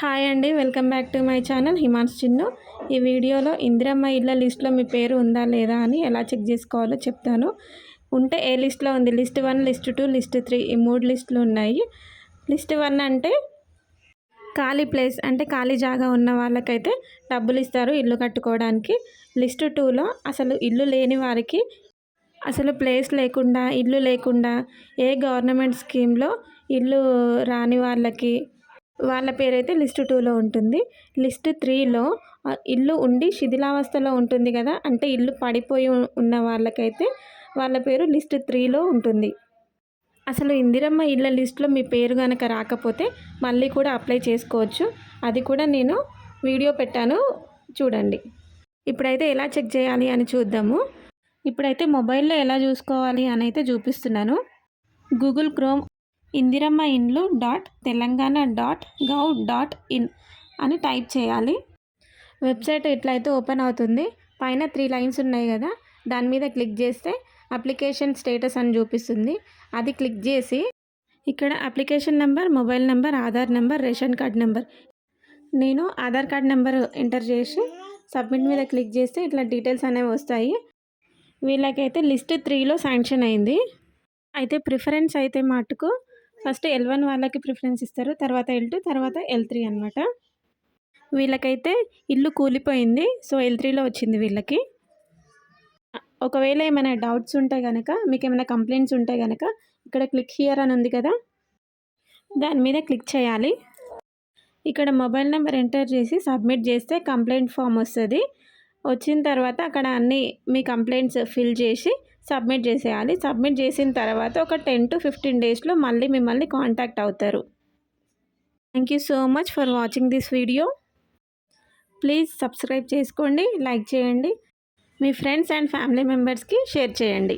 Hi అండి, welcome back to my channel Himans Chinnu. ఈ వీడియోలో ఇందిరమ్మ ఇళ్ళ లిస్ట్లో మీ పేరు ఉందా లేదా అని ఎలా చెక్ చేసుకోవాలో చెప్తాను. ఉంటే ఏ లిస్ట్లో ఉంది, లిస్ట్ 1, లిస్ట్ 2, లిస్ట్ 3 ఈ 3 లిస్టులు ఉన్నాయి. లిస్ట్ 1 అంటే ఖాళీ ప్లేస్, అంటే ఖాళీ జాగా ఉన్న వాళ్ళకైతే డబ్బులు ఇస్తారు ఇల్లు కట్టుకోవడానికి. లిస్ట్ 2లో అసలు ఇల్లు లేని వారికి, అసలు ప్లేస్ లేకుండా, ఇల్లు లేకుండా, ఏ గవర్నమెంట్ స్కీమ్లో ఇల్లు రాని వాళ్ళకి వాళ్ళ పేరైతే లిస్ట్ 2లో ఉంటుంది. లిస్ట్ 3లో ఇల్లు ఉండి శిథిలావస్థలో ఉంటుంది కదా, అంటే ఇల్లు పడిపోయి ఉన్న వాళ్ళకైతే వాళ్ళ పేరు లిస్ట్ 3లో ఉంటుంది. అసలు ఇందిరమ్మ ఇళ్ళ లిస్టులో మీ పేరు కనుక రాకపోతే మళ్ళీ కూడా అప్లై చేసుకోవచ్చు. అది కూడా నేను వీడియో పెట్టాను, చూడండి. ఇప్పుడైతే ఎలా చెక్ చేయాలి అని చూద్దాము. ఇప్పుడైతే మొబైల్లో ఎలా చూసుకోవాలి అని అయితే చూపిస్తున్నాను. గూగుల్ క్రోమ్ ఇందిరమ్మ ఇండ్లు .తెలంగాణ.gov.in అని టైప్ చేయాలి. వెబ్సైట్ ఇట్లయితే ఓపెన్ అవుతుంది. పైన 3 లైన్స్ ఉన్నాయి కదా, దాని మీద క్లిక్ చేస్తే అప్లికేషన్ స్టేటస్ అని చూపిస్తుంది. అది క్లిక్ చేసి ఇక్కడ application number, mobile number, Aadhaar number, ration card number, నేను ఆధార్ కార్డ్ నెంబర్ ఎంటర్ చేసి సబ్మిట్ మీద క్లిక్ చేస్తే ఇట్లా డీటెయిల్స్ అనేవి వస్తాయి. వీళ్ళకైతే లిస్ట్ 3లో శాంక్షన్ అయింది. అయితే ప్రిఫరెన్స్ అయితే మటుకు ఫస్ట్ L1 వాళ్ళకి ప్రిఫరెన్స్ ఇస్తారు, తర్వాత L2, తర్వాత L3 అనమాట. వీళ్ళకైతే ఇల్లు కూలిపోయింది, సో L3లో వచ్చింది వీళ్ళకి. ఒకవేళ ఏమైనా డౌట్స్ ఉంటే కనుక, మీకు ఏమైనా కంప్లైంట్స్ ఉంటే కనుక ఇక్కడ క్లిక్ హియర్ అని ఉంది కదా, దాని మీద క్లిక్ చేయాలి. ఇక్కడ మొబైల్ నెంబర్ ఎంటర్ చేసి సబ్మిట్ చేస్తే కంప్లైంట్ ఫామ్ వస్తుంది. వచ్చిన తర్వాత అక్కడ అన్నీ మీ కంప్లైంట్స్ ఫిల్ చేసి సబ్మిట్ చేసేయాలి. సబ్మిట్ చేసిన తర్వాత ఒక 10 to 15 డేస్లో మళ్ళీ మిమ్మల్ని కాంటాక్ట్ అవుతారు. Thank you so much for watching this video. Please subscribe చేసుకోండి, లైక్ చేయండి, మీ ఫ్రెండ్స్ అండ్ ఫ్యామిలీ మెంబర్స్కి షేర్ చేయండి.